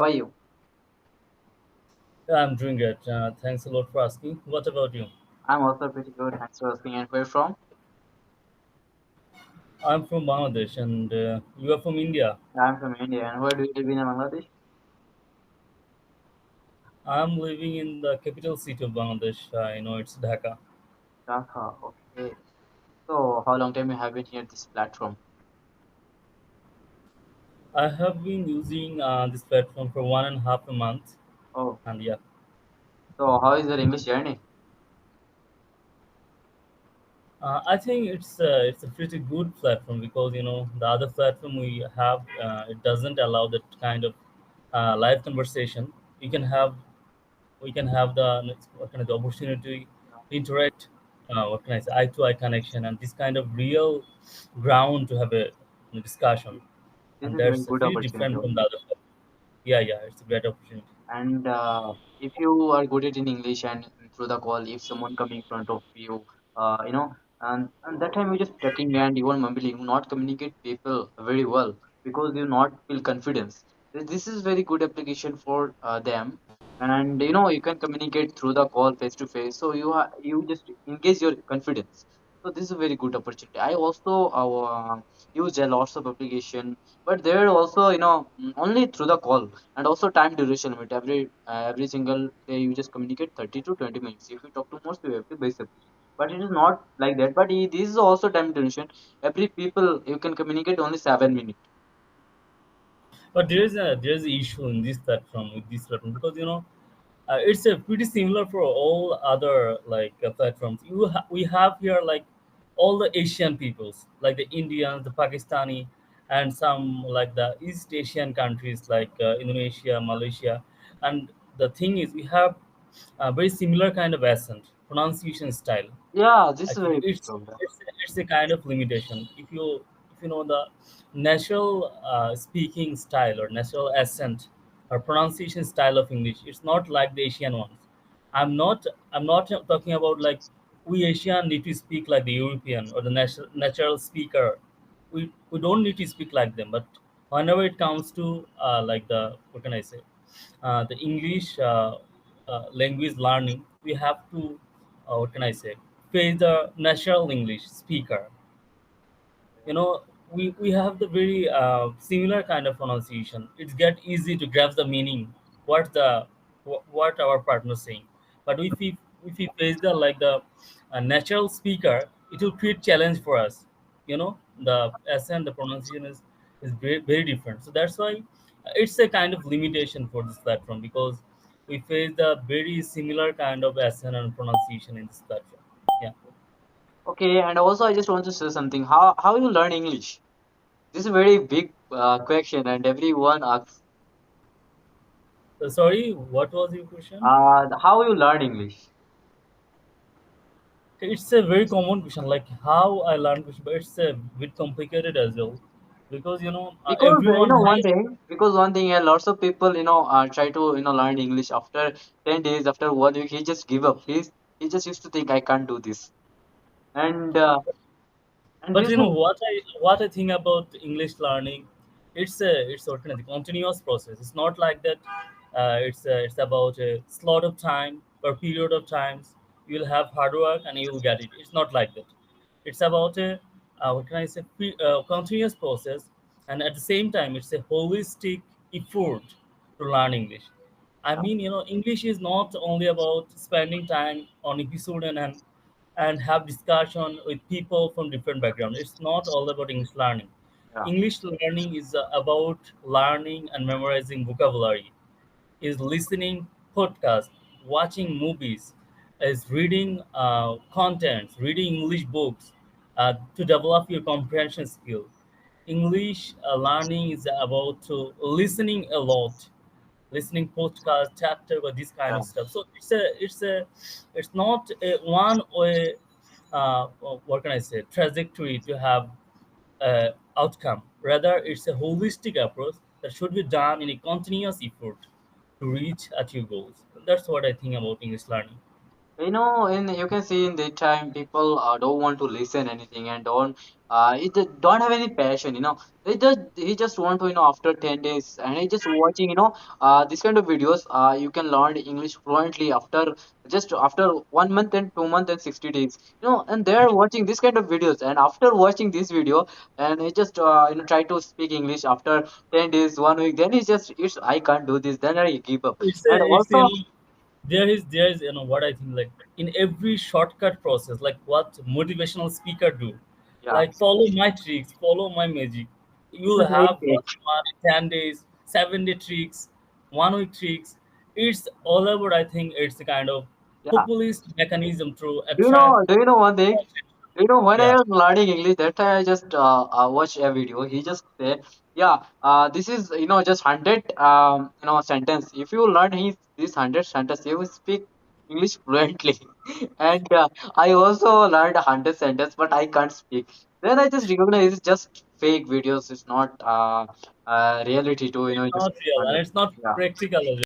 How are you? Yeah, I'm doing good. Thanks a lot for asking. What about you? I'm also pretty good. Thanks for asking. And where from? I'm from Bangladesh, and you are from India. I'm from India. And where do you live in Bangladesh? I'm living in the capital city of Bangladesh. I know it's Dhaka. Dhaka. Okay. So, how long time you have been here this platform? I have been using this platform for 1.5 months, Oh, and yeah, so how is your English journey? I think it's a pretty good platform because the other platform we have it doesn't allow that kind of live conversation. You can have we can have the what kind of the opportunity to interact what can I say eye to eye connection and this kind of real ground to have a discussion, This and is a very that's good pretty opportunity different from the only. other platform. Yeah, it's a great opportunity. And if you are good at in English and through the call, if someone come in front of you, and that time you're just talking and you are mumbling, you not communicate people very well because you not feel confidence. This is very good application for them, and you can communicate through the call face to face. So you just engage your confidence. So this is a very good opportunity. I also use a lots of application, but there also only through the call and also time duration limit every single day you just communicate 30 to 20 minutes. If you talk too much you have to base application, but it is not like that. But this is also time duration. Every people you can communicate only 7 minutes. But there's an issue in this platform with this platform because it's pretty similar for all other like platforms. We have here like all the Asian peoples, like the Indians, the Pakistani, and some like the East Asian countries like Indonesia, Malaysia. And the thing is, we have a very similar kind of accent, pronunciation style. Yeah, this is a Actually, very big problem. it's a kind of limitation. If you know the natural speaking style or natural accent or pronunciation style of English, it's not like the Asian ones. I'm not talking about like we Asian need to speak like the European or the natural speaker. We don't need to speak like them. But whenever it comes to like the what can I say the English language learning, we have to what can I say face the natural English speaker. We have the very similar kind of pronunciation. It's get easy to grasp the meaning what our partner is saying. But if we face the like the natural speaker, it will create challenge for us. The accent, the pronunciation is very, very different. So that's why it's a kind of limitation for this platform because we face the very similar kind of accent and pronunciation in this platform. Yeah. Okay, and also I just want to say something. How you learn English? This is a very big question, and everyone asks. So sorry, what was your question? How you learn English? It's a very common question, like how I learned question, but it's a bit complicated as well, because Because everyone one has. thing, lots of people try to learn English after 10 days, after 1 week, he just give up. He just used to think I can't do this, and But this is what I think about English learning, it's sort of a continuous process. It's not like that. It's about a slot of time or period of times. You will have hard work and you will get it. It's not like that. It's about a what can I say continuous process, and at the same time, it's a holistic effort to learn English. I mean, English is not only about spending time on episode and have discussion with people from different backgrounds. It's not all about English learning. yeah, English learning is about learning and memorizing vocabulary, is listening podcasts, watching movies, is reading contents, reading English books to develop your comprehension skill. English learning is about listening a lot, listening podcast, chapter, or this kind yeah, of stuff. So it's not a one way. What can I say? Trajectory to have outcome. Rather, it's a holistic approach that should be done in a continuous effort to reach at your goals. That's what I think about English learning. in you can see in the time people don't want to listen anything and don't have any passion. He just want to after 10 days and he just watching this kind of videos. You can learn English fluently after just after 1 month and 2 months and 60 days. And they're watching this kind of videos and after watching this video and he just try to speak English after 10 days, 1 week. Then he just it's I can't do this. Then I give up. And It's also there is what I think, like in every shortcut process, like what motivational speaker do, yeah, like follow my tricks, follow my magic. You'll wait, have wait. 1 month, 10 days, 7 day tricks, 1 week tricks. It's all about, I think it's a kind of Yeah. populist mechanism to Do you know? attract Do you know one thing? When I yeah. was learning English, that time I just watched a video. He just said, "Yeah, this is just 100 sentence. If you learn this 100 sentence, you will speak English fluently." And I also learned 100 sentence, but I can't speak. Then I just recognized it's just fake videos. It's not reality too. It's Just not real and it's not yeah. practical as